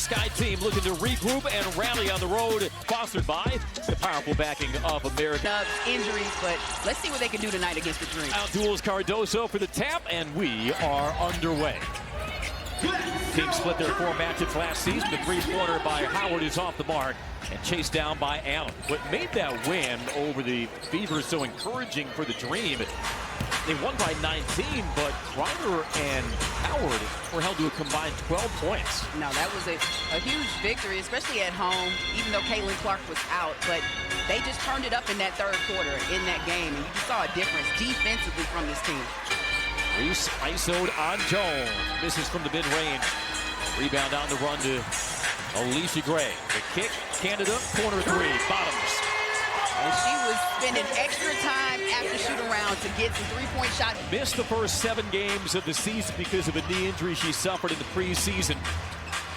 Sky team looking to regroup and rally on the road, sponsored by the powerful backing of America. Injuries, but let's see what they can do tonight against the Dream. Outduels Cardoso for the tap, and we are underway. Team split their 4 matches last season. The three-pointer by Howard is off the mark and chased down by Allen. What made that win over the Fever so encouraging for the Dream? They won by 19, but Griner and Howard were held to a combined 12 points. No, that was a huge victory, especially at home, even though Caitlin Clark was out. But they just turned it up in that third quarter in that game, and you saw a difference defensively from this team. Reese isoed on Jones. Misses from the mid-range. Rebound on the run to Alicia Gray. The kick, Canada, corner three, bottoms. And she was spending extra time after shoot-around to get some three-point shots. Missed the first 7 games of the season because of a knee injury she suffered in the preseason.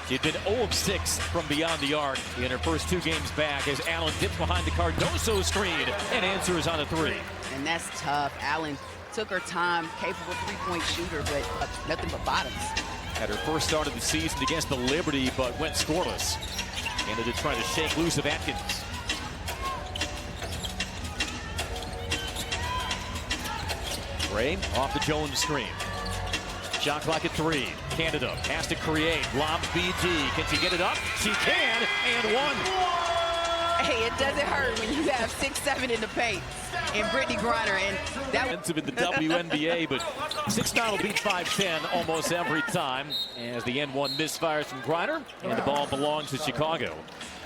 She'd been 0 of 6 from beyond the arc in her first 2 games back as Allen dips behind the Cardoso screen and answers on a 3. And that's tough. Allen took her time, capable three-point shooter, but nothing but bottoms. Had her first start of the season against the Liberty, but went scoreless. Canada trying to shake loose of Atkins. Gray off the Jones screen. Shot clock at 3. Canada has to create. Lob BG. Can she get it up? She can, and 1. Hey, it doesn't hurt when you have 6'7" in the paint and Brittany Griner, and that was in the WNBA, but 6'9" will beat 5'10" almost every time as the N1 misfires from Griner, and the ball belongs to Chicago.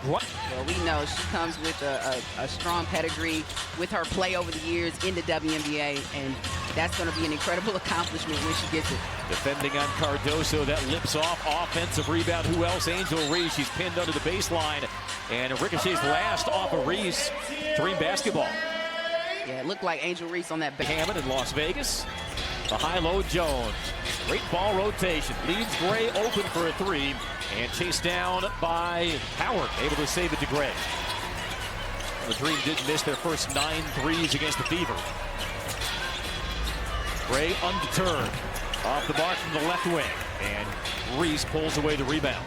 What? Well, we know she comes with a strong pedigree with her play over the years in the WNBA, and that's going to be an incredible accomplishment when she gets it. Defending on Cardoso, that lips off. Offensive rebound. Who else? Angel Reese. She's pinned under the baseline, and ricochets last off of Reese. Dream basketball. Yeah, it looked like Angel Reese on that. Hammond in Las Vegas. The high-low Jones. Great ball rotation. Leaves Gray open for a 3. And chased down by Howard. Able to save it to Gray. The Dream didn't miss their first 9 threes against the Fever. Gray undeterred. Off the mark from the left wing. And Reese pulls away the rebound.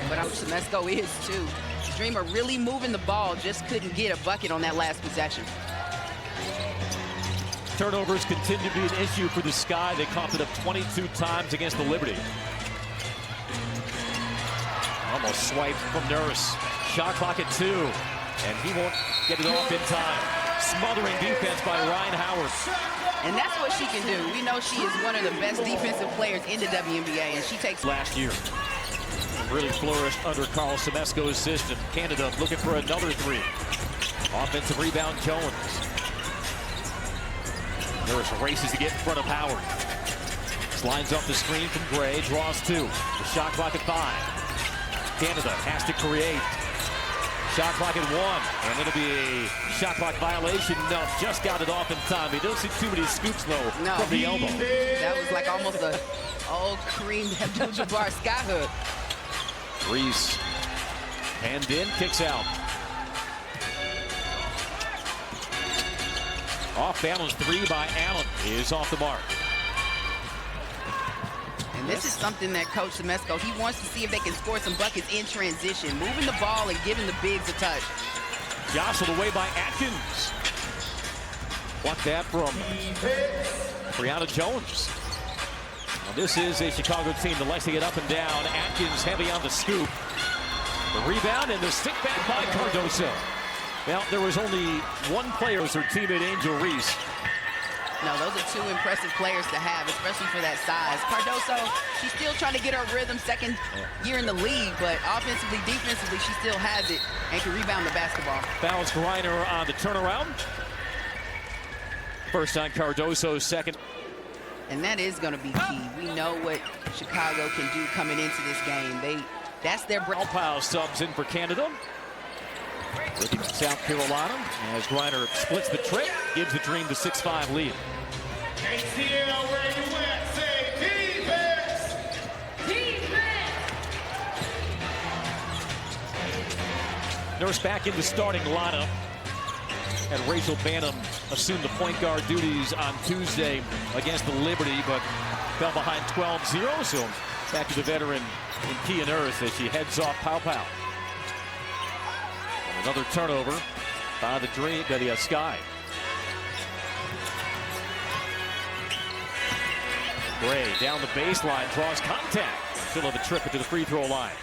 But Semesco is too. The Dream are really moving the ball. Just couldn't get a bucket on that last possession. Turnovers continue to be an issue for the Sky. They coughed it up 22 times against the Liberty. Almost swiped from Nurse. Shot clock at 2. And he won't get it off in time. Smothering defense by Ryan Howard. And that's what she can do. We know she is one of the best defensive players in the WNBA, and she takes last year. Really flourished under Carl Semesco's system. Canada looking for another 3. Offensive rebound, Jones. Nurse races to get in front of Howard. Slides off the screen from Gray, draws 2. The shot clock at 5. Canada has to create. Shot clock at 1. And it'll be a shot clock violation. No, just got it off in time. He doesn't see too many scoops, though, from the elbow. That was like almost a old Kareem Abdul-Jabbar skyhook. Reese, hand in, kicks out. Off balance 3 by Allen is off the mark. And this is something that Coach Semesco, he wants to see if they can score some buckets in transition, moving the ball and giving the bigs a touch. Jostled away by Atkins. Blocked that from Brianna Jones. Now this is a Chicago team that likes to get up and down. Atkins heavy on the scoop. The rebound and the stick back by Cardoso. Now, there was only one player, was her teammate Angel Reese. No, those are 2 impressive players to have, especially for that size. Cardoso, she's still trying to get her rhythm, second year in the league, but offensively, defensively, she still has it and can rebound the basketball. Fouls Griner on the turnaround. First on Cardoso, second. And that is going to be key. We know what Chicago can do coming into this game. That's their break. Alpile subs in for Canada. Looking at South Carolina as Griner splits the trip, gives the Dream the 6-5 lead. Nurse back in the starting lineup. And Rachel Banham assumed the point guard duties on Tuesday against the Liberty, but fell behind 12-0, so back to the veteran in Kia Nurse as she heads off Pow Pow. Another turnover by the Sky. Gray down the baseline, draws contact. Still have a trip into the free throw line.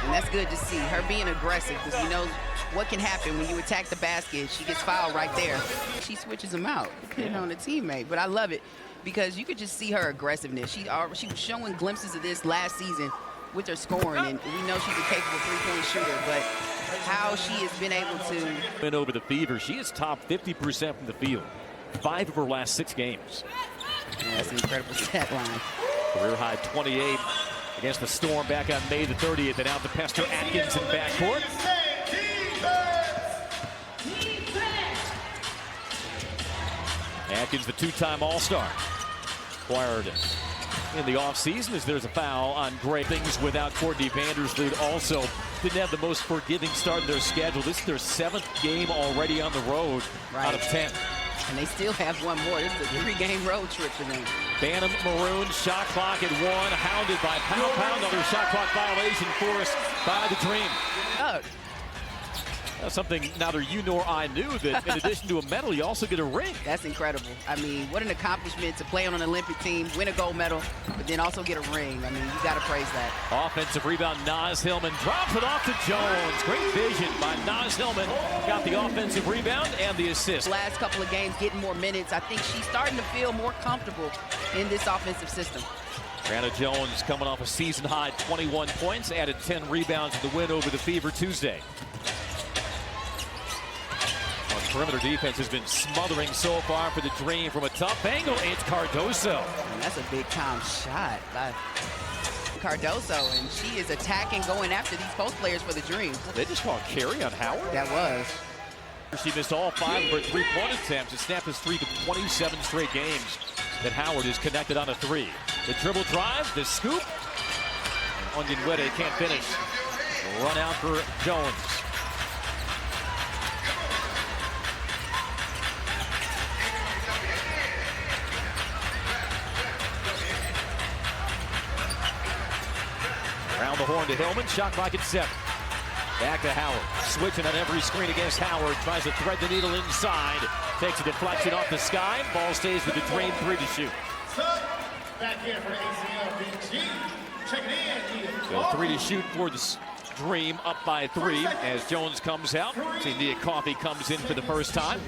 And that's good to see. Her being aggressive, because we know what can happen when you attack the basket. She gets fouled right there. She switches them out, depending on the teammate. But I love it because you could just see her aggressiveness. She was showing glimpses of this last season with her scoring, and we know she's a capable three-point shooter, but how she has been able to win over the Fever. She is top 50% from the field. 5 of her last 6 games. Yeah, that's an incredible stat line. Career high 28 against the Storm back on May the 30th, and out to pester Atkins in backcourt. Atkins, the 2-time All-Star, acquired in the offseason as there's a foul on Gray. Things without Courtney Vandersloot also didn't have the most forgiving start in their schedule. This is their 7th game already on the road out of 10. And they still have one more. This is a 3-game road trip for them. Bantam Maroon, shot clock at 1, hounded by Pow Pow. Another shot clock violation forced by the Dream. Something neither you nor I knew, that in addition to a medal, you also get a ring. That's incredible. I mean, what an accomplishment to play on an Olympic team, win a gold medal, but then also get a ring. I mean, you got to praise that. Offensive rebound, Naz Hillman drops it off to Jones. Great vision by Naz Hillman. Got the offensive rebound and the assist. Last couple of games, getting more minutes. I think she's starting to feel more comfortable in this offensive system. Brianna Jones coming off a season-high 21 points, added 10 rebounds in the win over the Fever Tuesday. Perimeter defense has been smothering so far for the Dream from a tough angle. It's Cardoso. And that's a big-time shot by Cardoso, and she is attacking, going after these post players for the Dream. They just called carry on Howard. That was. She missed all 5 of her three-point attempts and snapped a streak of 27 straight games that Howard is connected on a 3. The dribble drive, the scoop. Onyenwere can't finish. Run out for Jones. Around the horn to Hillman, shot clock at 7. Back to Howard, switching on every screen against Howard, tries to thread the needle inside, takes a deflection off the Sky, ball stays with the Dream, 3 to shoot. Back here for ACL, checking in. So 3 to shoot for the Dream, up by 3 as Jones comes out. See Nia Coffey comes in for the first time.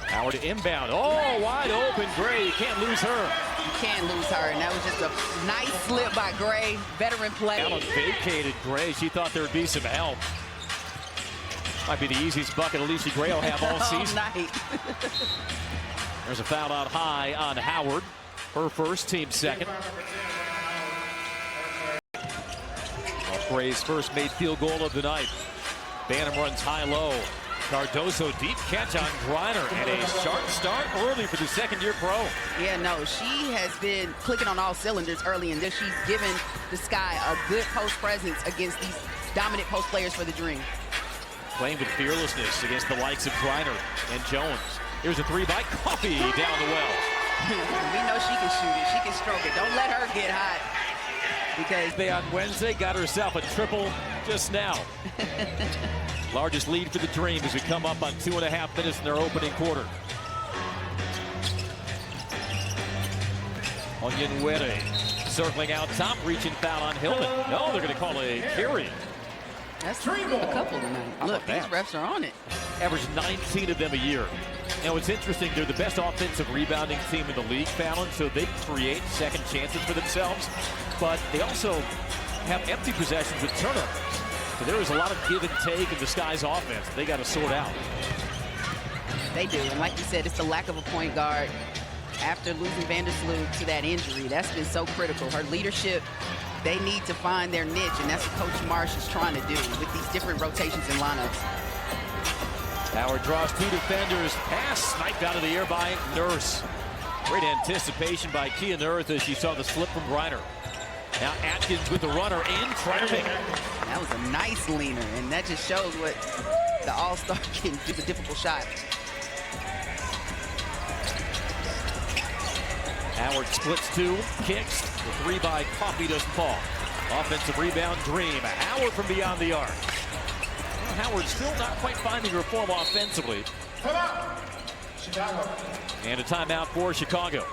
Howard inbound, oh, wide open, Gray, you can't lose her. You can't lose her, and that was just a nice slip by Gray, veteran play. Allen vacated Gray. She thought there would be some help. Might be the easiest bucket Alicia Gray will have all season. There's a foul out high on Howard. Her first, team second. Gray's first made field goal of the night. Bantam runs high-low. Cardoso deep catch on Griner, and a sharp start early for the second-year pro. Yeah, no, she has been clicking on all cylinders early in this. She's given the Sky a good post presence against these dominant post players for the Dream. Playing with fearlessness against the likes of Griner and Jones. Here's a 3 by Coffey down the well. We know she can shoot it. She can stroke it. Don't let her get hot. Because they on Wednesday got herself a triple just now. Largest lead for the Dream as we come up on 2.5 minutes in their opening quarter. Onyenwere circling out top, reaching foul on Hillman. No, they're going to call a carry. That's a couple tonight. Look, these refs are on it. Average 19 of them a year. Now, it's interesting, they're the best offensive rebounding team in the league, Fallon, so they create second chances for themselves, but they also have empty possessions with turnovers. So there is a lot of give and take in the Sky's offense they got to sort out. They do, and like you said, it's the lack of a point guard after losing Vandersloot to that injury. That's been so critical. Her leadership, they need to find their niche, and that's what Coach Marsh is trying to do with these different rotations and lineups. Howard draws 2 defenders. Pass sniped out of the air by Nurse. Great anticipation by Kia Nurse as she saw the slip from Griner. Now Atkins with the runner in, trying to make it. That was a nice leaner, and that just shows what the all-star can do, the difficult shot. Howard splits 2, kicks. The 3 by Coffey doesn't fall. Offensive rebound dream. Howard from beyond the arc. Well, Howard still not quite finding her form offensively. Chicago. And a timeout for Chicago.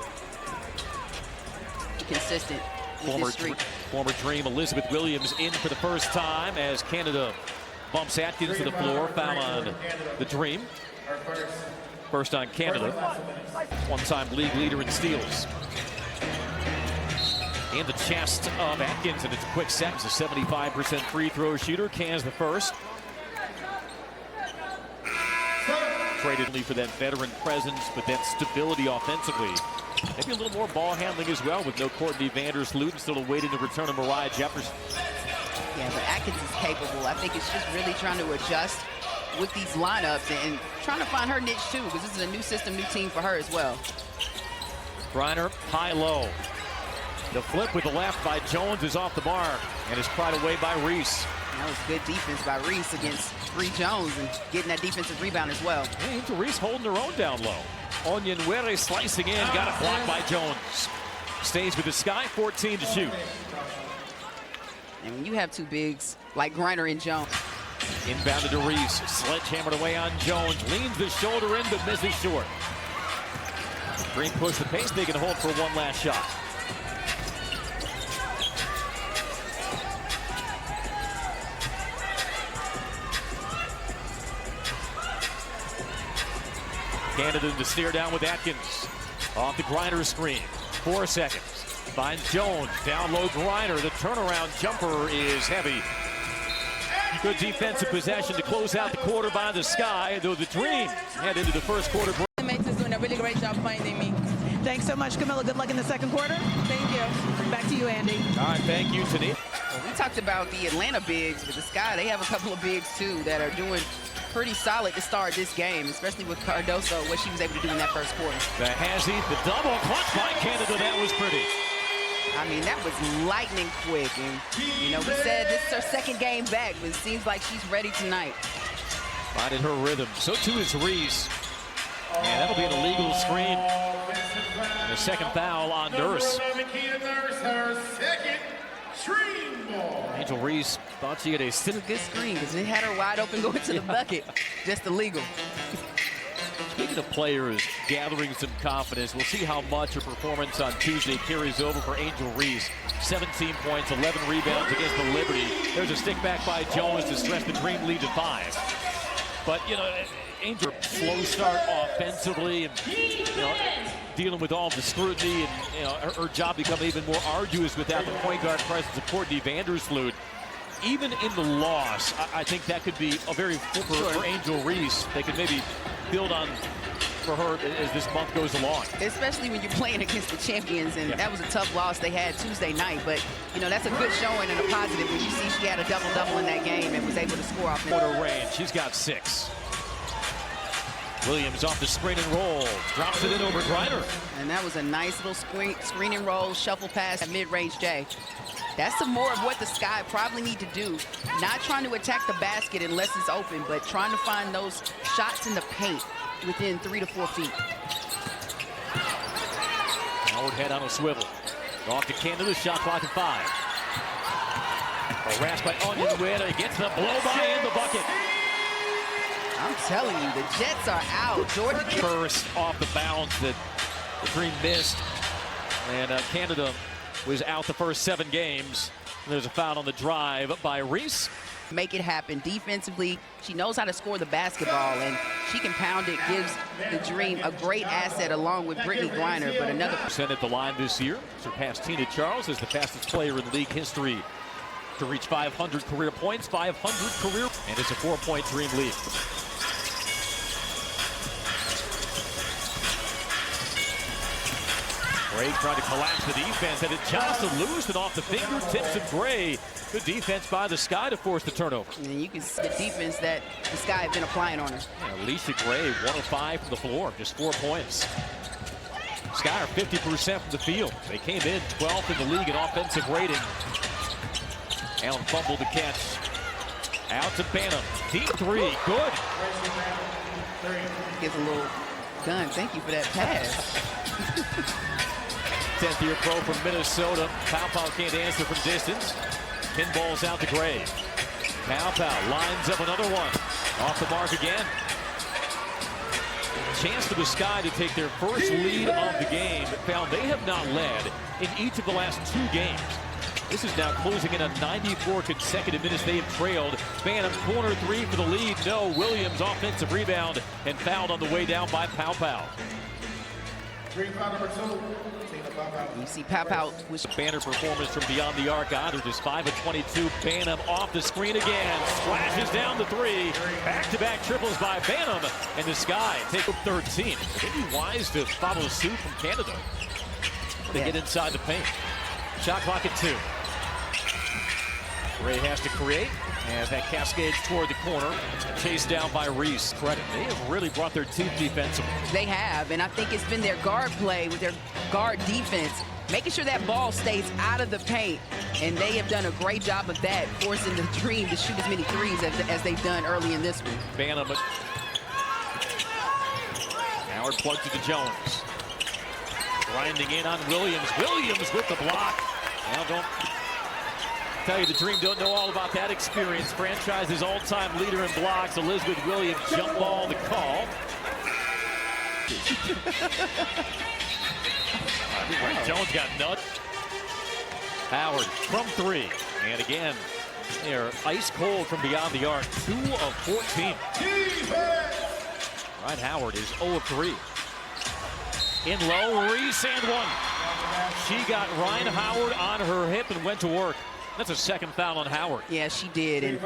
Consistent with this streak. Former Dream Elizabeth Williams in for the first time as Canada bumps Atkins to the floor. Foul on the Dream. First on Canada. One-time league leader in steals. In the chest of Atkins, and it's a quick set. It's a 75% free throw shooter. Cans the first. Traded for that veteran presence, but that stability offensively. Maybe a little more ball handling as well with no Courtney Vandersloot and still awaiting the return of Mariah Jefferson. Yeah, but Atkins is capable. I think it's just really trying to adjust with these lineups and trying to find her niche too, because this is a new system, new team for her as well. Griner, high-low. The flip with the left by Jones is off the mark and is pried away by Reese. That was good defense by Reese against Bree Jones and getting that defensive rebound as well. Hey, Reese holding her own down low. wnba slicing in, got a block by Jones. Stays with the Sky, 14 to shoot. And when you have two bigs like Griner and Jones. Inbounded to Reese, sledgehammered away on Jones, leans the shoulder in but misses short. Green push the pace, they can hold for one last shot. Canada to steer down with Atkins. Off the Griner screen. 4 seconds. Finds Jones. Down low Griner. The turnaround jumper is heavy. Good defensive possession to close out the quarter by the Sky, though the Dream head into the first quarter. Teammates is doing a really great job finding me. Thanks so much, Camilla. Good luck in the second quarter. Thank you. Back to you, Andy. All right, thank you, Tania. Well, we talked about the Atlanta bigs, but the Sky, they have a couple of bigs too that are doing pretty solid to start this game, especially with Cardoso, what she was able to do in that first quarter. The Hazzy, the double clutch by Canada, that was pretty. I mean, that was lightning quick, and you know, we said this is her second game back, but it seems like she's ready tonight. Finding her rhythm. So too is Reese. And that'll be an illegal screen. And a second foul on Nurse. Her second screen ball. Angel Reese thought she had a Still a good screen because it had her wide open going to the bucket. Just illegal. Speaking of players gathering some confidence, we'll see how much her performance on Tuesday carries over for Angel Reese. 17 points, 11 rebounds against the Liberty. There's a stick back by Jones to stretch the Dream lead to 5. But, you know, Angel, slow start offensively and, you know, dealing with all the scrutiny and, you know, her job becoming even more arduous without the point guard presence of Courtney Vandersloot. Even in the loss, I think that could be a very, for Angel Reese, they could maybe build on for her as this month goes along. Especially when you're playing against the champions, and that was a tough loss they had Tuesday night. But, you know, that's a good showing and a positive when you see she had a double-double in that game and was able to score off quarter range. She's got 6. Williams off the screen and roll. Drops it in over Griner. And that was a nice little screen and roll, shuffle pass at mid-range J. That's some more of what the Sky probably need to do. Not trying to attack the basket unless it's open, but trying to find those shots in the paint within 3 to 4 feet. Howard head on a swivel. Off to Canada, shot clock at 5. Harassed by wnba, gets the blow by in the bucket. I'm telling you, the Jets are out. Jordan first off the bounce that the Dream missed. And Canada was out the first 7 games. There's a foul on the drive by Reese. Make it happen defensively. She knows how to score the basketball, and she can pound it, gives the Dream a great asset along with Brittany Griner. But another percent at the line this year. Surpassed Tina Charles as the fastest player in league history to reach 500 career points, 500 career, and it's a 4-point Dream lead. Gray tried to collapse the defense, and it jostled loose and off the fingertips of Gray. Good defense by the Sky to force the turnover. And you can see the defense that the Sky have been applying on her. Yeah, Alicia Gray, 1 of 5 from the floor, just 4 points. Sky are 50% from the field. They came in 12th in the league in offensive rating. Allen fumbled the catch. Out to Banham. Deep 3, good. Gives a little gun. Thank you for that pass. 10th-year pro from Minnesota. Pow can't answer from distance. Pinballs out to Gray. Pow lines up another one. Off the mark again. Chance for the Sky to take their first lead of the game. Found they have not led in each of the last 2 games. This is now closing in on 94 consecutive minutes they have trailed. Bantam corner 3 for the lead. No. Williams offensive rebound and fouled on the way down by Pow. Green foul number 2. Tina Pow. You see Pow was Banner performance from beyond the arc. Otter just 5 of 22. Bantam off the screen again. Splashes down the 3. Back-to-back triples by Bantam. And the Sky take up 13. Maybe wise to follow suit from Canada. They get inside the paint. Shot clock at 2. Ray has to create as that cascades toward the corner. Chased down by Reese. Credit. They have really brought their teeth defensively. They have, and I think it's been their guard play with their guard defense, making sure that ball stays out of the paint. And they have done a great job of that, forcing the Dream to shoot as many threes as they've done early in this one. Bantam. Howard plugged to Jones. Grinding in on Williams. Williams with the block. Now don't tell you the Dream don't know all about that experience. Franchise's all-time leader in blocks, Elizabeth Williams, jump ball to call. Jones got nuts. Howard from 3. And again, they're ice cold from beyond the arc. 2 of 14. Right, Howard is 0 of 3. In low, Reese and 1. She got Ryan Howard on her hip and went to work. That's a second foul on Howard. Yeah, she did. And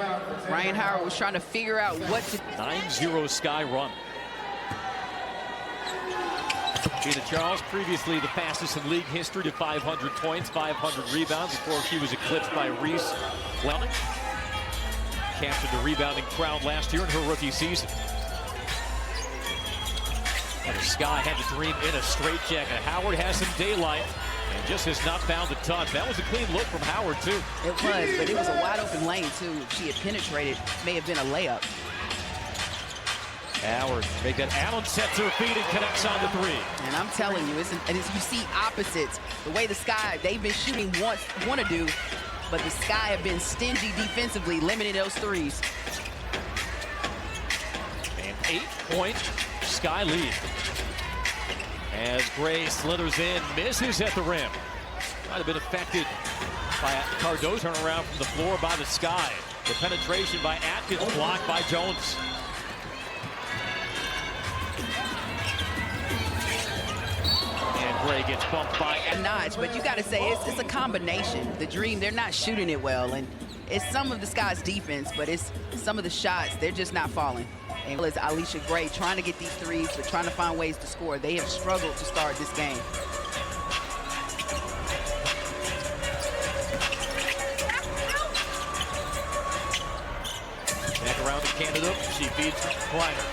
Ryan Howard was trying to figure out what to... 9-0 Sky run. Gina Charles, previously the fastest in league history to 500 points, 500 rebounds before she was eclipsed by Reese Leonard. Captured the rebounding crown last year in her rookie season. And the Sky had the Dream in a straitjacket. Howard has some daylight and just has not found the touch. That was a clean look from Howard, too. It was, but it was a wide open lane, too. If she had penetrated, may have been a layup. Howard, make that. Allen sets her feet and connects on the 3. And I'm telling you, and as you see opposites, the way the Sky, they've been shooting want to do, but the Sky have been stingy defensively, limiting those threes. And 8-point Sky lead. As Gray slithers in, misses at the rim. Might have been affected by a Cardoso turnaround from the floor by the Sky. The penetration by Atkins blocked by Jones. And Gray gets bumped by A notch, but you got to say it's a combination. The Dream, they're not shooting it well, and it's some of the Sky's defense, but it's some of the shots, they're just not falling. And it's Alicia Gray trying to get these threes, but trying to find ways to score. They have struggled to start this game. Back around to Canada. She feeds Griner.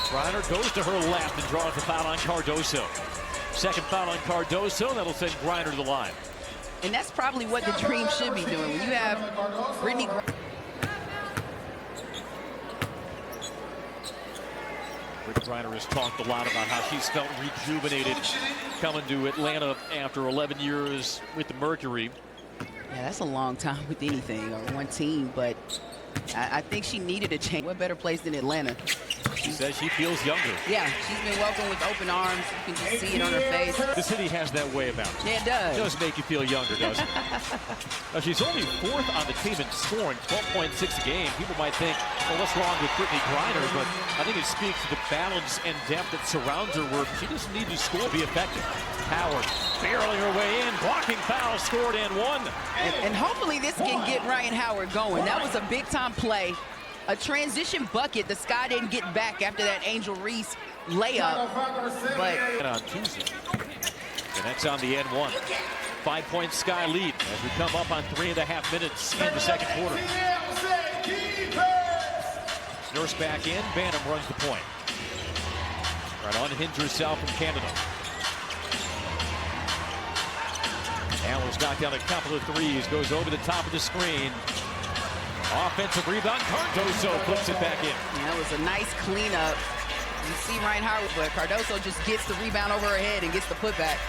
Griner goes to her left and draws the foul on Cardoso. Second foul on Cardoso. That'll send Griner to the line. And that's probably what the Dream should be doing. When you have Brittany. Griner has talked a lot about how she's felt rejuvenated coming to Atlanta after 11 years with the Mercury. Yeah, that's a long time with anything or one team, but I think she needed a change. What better place than Atlanta? She says she feels younger. Yeah, she's been welcomed with open arms. You can just see it on her face. The city has that way about it. Yeah, it does. It does make you feel younger, doesn't it? Now, she's only 4th on the team in scoring, 12.6 a game. People might think, well, what's wrong with Brittany Griner? But I think it speaks to the balance and depth that surrounds her, where she doesn't need to score to be effective. Howard barreling her way in, blocking foul, scored and 1. And hopefully this can get Ryan Howard going. That was a big-time play. A transition bucket. The Sky didn't get back after that Angel Reese layup. But on Tuesday. Connects on the N1. 5-point Sky lead as we come up on 3.5 minutes in the second quarter. Nurse back in. Bantam runs the point. Trying to unhinge herself from Canada. Allen's knocked down a couple of threes. Goes over the top of the screen. Offensive rebound. Cardoso flips it back in. Yeah, that was a nice cleanup. You see Ryan Howard, but Cardoso just gets the rebound over her head and gets the putback.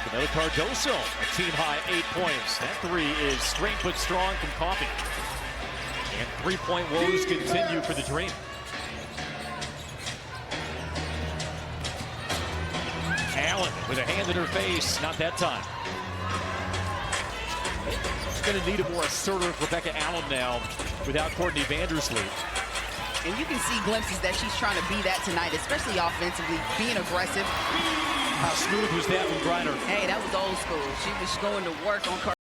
To Another Cardoso, a team-high 8 points. That three is straight but strong from Coffee. And three-point woes continue for the Dream. Allen with a hand in her face. Not that time. She's going to need a more assertive Rebecca Allen now without Courtney Vandersloot. And you can see glimpses that she's trying to be that tonight, especially offensively, being aggressive. How smooth was that from Griner? Hey, that was old school. She was going to work on